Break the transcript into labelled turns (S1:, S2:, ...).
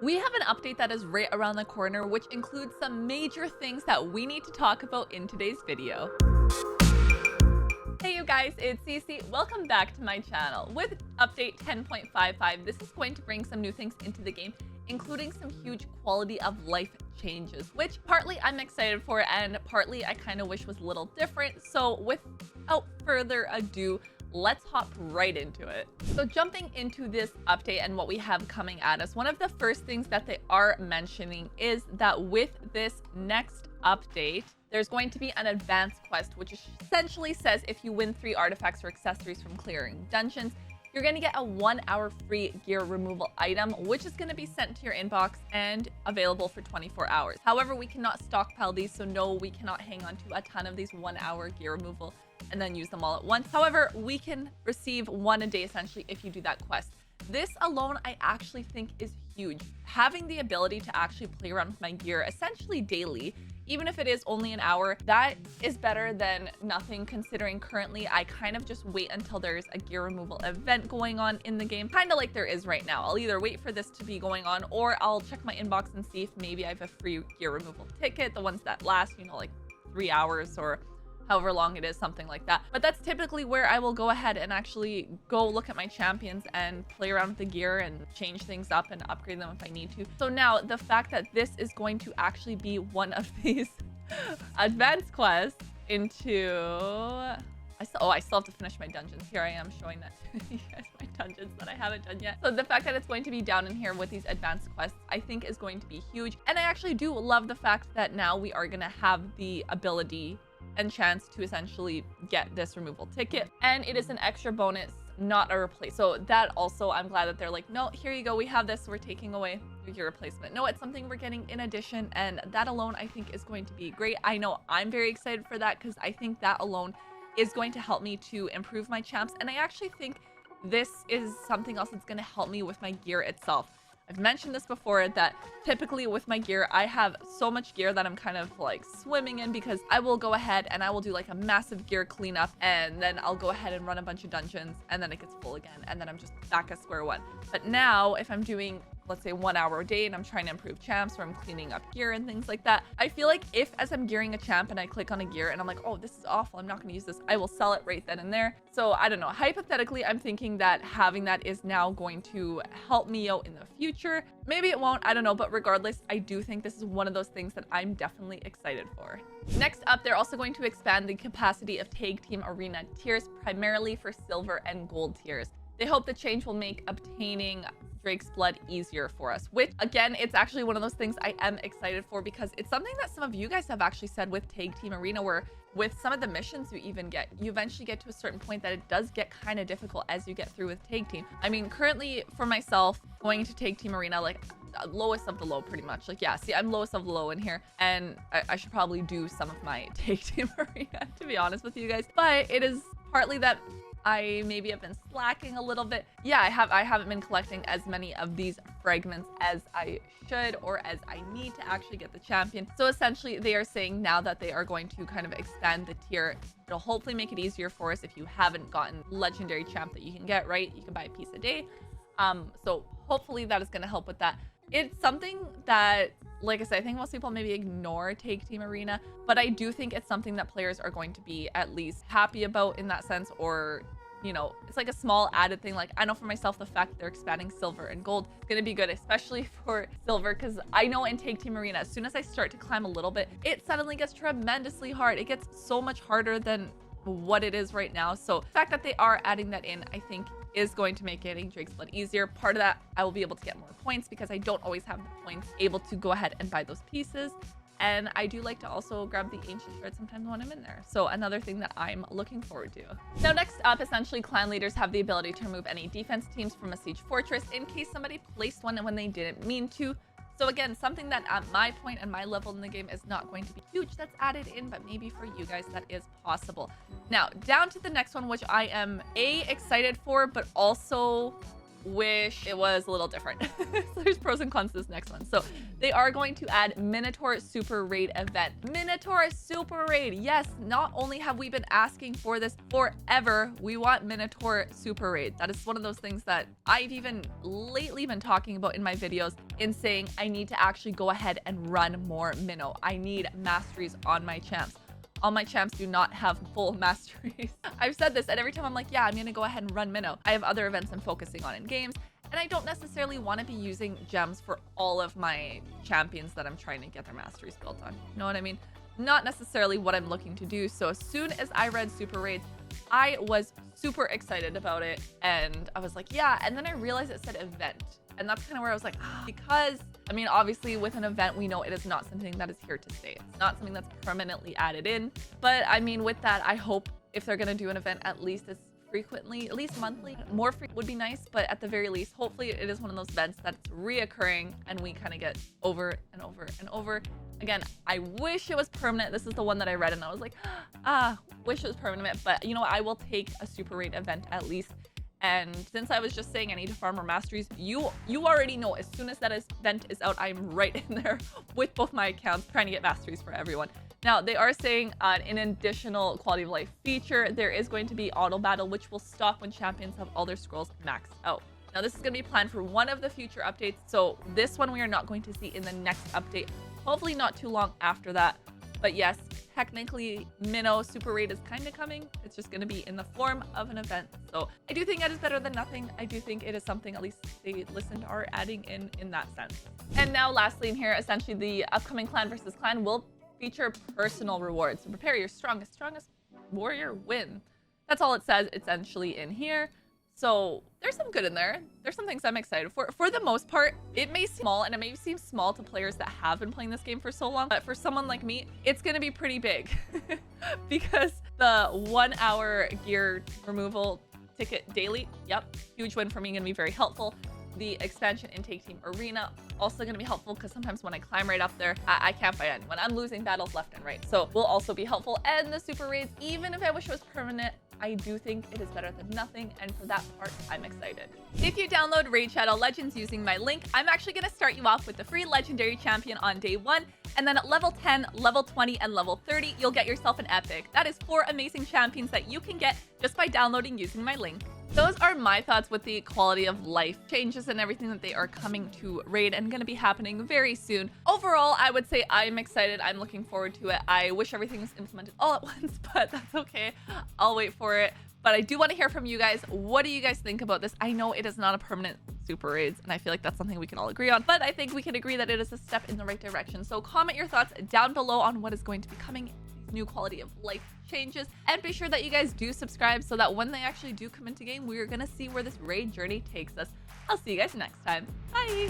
S1: We have an update that is right around the corner, which includes some major things that we need to talk about in today's video. Hey you guys, it's Cece. Welcome back to my channel. With update 10.55, this is going to bring some new things into the game, including some huge quality of life changes, which partly I'm excited for and partly I kind of wish was a little different. So without further ado, let's hop right into it. So jumping into this update and what we have coming at us, one of the first things that they are mentioning is that with this next update, there's going to be an advanced quest, which essentially says if you win 3 artifacts or accessories from clearing dungeons, you're going to get a 1-hour free gear removal item, which is going to be sent to your inbox and available for 24 hours. However, we cannot stockpile these, so no, we cannot hang on to a ton of these 1-hour gear removal and then use them all at once. However, we can receive 1 a day essentially if you do that quest. This alone, I actually think is huge. Having the ability to actually play around with my gear essentially daily, even if it is only an hour, that is better than nothing, considering currently I kind of just wait until there's a gear removal event going on in the game, kind of like there is right now. I'll either wait for this to be going on or I'll check my inbox and see if maybe I have a free gear removal ticket, the ones that last, you know, like 3 hours or however long it is, something like that. But that's typically where I will go ahead and actually go look at my champions and play around with the gear and change things up and upgrade them if I need to. So now the fact that this is going to actually be one of these advanced quests into... I still have to finish my dungeons. Here I am showing that to you guys, my dungeons that I haven't done yet. So the fact that it's going to be down in here with these advanced quests, I think is going to be huge. And I actually do love the fact that now we are going to have the ability and chance to essentially get this removal ticket, and it is an extra bonus, not a replace. So that also, I'm glad that they're like, no, here you go, we have this, we're taking away your replacement. No, it's something we're getting in addition, and that alone I think is going to be great. I know I'm very excited for that because I think that alone is going to help me to improve my champs, and I actually think this is something else that's going to help me with my gear itself. I've mentioned this before that typically with my gear, I have so much gear that I'm kind of like swimming in, because I will go ahead and I will do like a massive gear cleanup, and then I'll go ahead and run a bunch of dungeons, and then it gets full again, and then I'm just back at square one. But now if I'm doing, let's say, 1 hour a day and I'm trying to improve champs, or I'm cleaning up gear and things like that, I feel like if as I'm gearing a champ and I click on a gear and I'm like, oh, this is awful, I'm not going to use this, I will sell it right then and there. So I don't know, hypothetically, I'm thinking that having that is now going to help me out in the future. Maybe it won't, I don't know, but regardless, I do think this is one of those things that I'm definitely excited for. Next up, they're also going to expand the capacity of Tag Team Arena tiers, primarily for silver and gold tiers. They hope the change will make obtaining Drakesblood easier for us, which again, it's actually one of those things I am excited for, because it's something that some of you guys have actually said with Tag Team Arena, where with some of the missions you eventually get to a certain point that it does get kind of difficult as you get through with Tag Team. I mean, currently for myself, going into Tag Team Arena, like lowest of the low pretty much. Like, yeah, see, I'm lowest of the low in here, and I should probably do some of my Tag Team Arena, to be honest with you guys. But it is partly that I maybe have been slacking a little bit. Yeah, I haven't been collecting as many of these fragments as I should, or as I need to actually get the champion. So essentially they are saying now that they are going to kind of expand the tier. It'll hopefully make it easier for us if you haven't gotten legendary champ that you can get, right? You can buy a piece a day. So hopefully that is going to help with that. It's something that, like I said, I think most people maybe ignore Tag Team Arena, but I do think it's something that players are going to be at least happy about in that sense, or, you know, it's like a small added thing. Like, I know for myself, the fact that they're expanding silver and gold is going to be good, especially for silver, because I know in Tag Team Arena, as soon as I start to climb a little bit, it suddenly gets tremendously hard. It gets so much harder than what it is right now. So the fact that they are adding that in, I think, is going to make getting Drakesblood easier. Part of that, I will be able to get more points, because I don't always have the points able to go ahead and buy those pieces. And I do like to also grab the ancient shard sometimes when I'm in there. So another thing that I'm looking forward to. Now, next up, essentially clan leaders have the ability to remove any defense teams from a siege fortress in case somebody placed one when they didn't mean to. So again, something that at my point and my level in the game is not going to be huge that's added in, but maybe for you guys that is possible. Now, down to the next one, which I am excited for, but also wish it was a little different. So there's pros and cons to this next one. So they are going to add Minotaur Super Raid event. Minotaur Super Raid. Yes, not only have we been asking for this forever, we want Minotaur Super Raid. That is one of those things that I've even lately been talking about in my videos, in saying I need to actually go ahead and run more Minnow. I need masteries on my champs. All my champs do not have full masteries. I've said this, and every time I'm like, yeah, I'm gonna go ahead and run Minnow. I have other events I'm focusing on in games, and I don't necessarily want to be using gems for all of my champions that I'm trying to get their masteries built on. You know what I mean? Not necessarily what I'm looking to do. So as soon as I read Super Raids, I was super excited about it, and I was like, yeah. And then I realized it said event, and that's kind of where I was like, because I mean, obviously with an event, we know it is not something that is here to stay. It's not something that's permanently added in. But I mean, with that, I hope if they're gonna do an event, at least as frequently, at least monthly, more frequent would be nice. But at the very least, hopefully it is one of those events that's reoccurring and we kind of get over and over and over. Again, I wish it was permanent. This is the one that I read and I was like, wish it was permanent. But you know what? I will take a Super Raid event at least. And since I was just saying I need to farm more masteries, you already know as soon as that event is out, I'm right in there with both my accounts trying to get masteries for everyone. Now, they are saying an additional quality of life feature, there is going to be auto battle, which will stop when champions have all their scrolls maxed out. Now, this is going to be planned for one of the future updates. So this one we are not going to see in the next update. Hopefully not too long after that. But yes, technically, Minnow Super Raid is kind of coming. It's just going to be in the form of an event. So I do think that is better than nothing. I do think it is something at least they listened are adding in that sense. And now lastly in here, essentially the upcoming clan versus clan will feature personal rewards. So prepare your strongest warrior win. That's all it says essentially in here. So there's some good in there. There's some things I'm excited for. For the most part, it may seem small, and it may seem small to players that have been playing this game for so long, but for someone like me, it's going to be pretty big because the 1 hour gear removal ticket daily, yep, huge win for me, going to be very helpful. The expansion intake team arena, also going to be helpful because sometimes when I climb right up there, I can't fight anyone. I'm losing battles left and right. So will also be helpful. And the super raids, even if I wish it was permanent, I do think it is better than nothing, and for that part, I'm excited. If you download Raid Shadow Legends using my link, I'm actually going to start you off with the free legendary champion on day 1, and then at level 10, level 20, and level 30, you'll get yourself an epic. That is 4 amazing champions that you can get just by downloading using my link. Those are my thoughts with the quality of life changes and everything that they are coming to Raid and going to be happening very soon. Overall, I would say I'm excited. I'm looking forward to it. I wish everything was implemented all at once, but that's okay. I'll wait for it. But I do want to hear from you guys. What do you guys think about this? I know it is not a permanent super raids, and I feel like that's something we can all agree on, but I think we can agree that it is a step in the right direction. So comment your thoughts down below on what is going to be coming, new quality of life changes, and be sure that you guys do subscribe so that when they actually do come into game, we're gonna see where this raid journey takes us. I'll see you guys next time. Bye!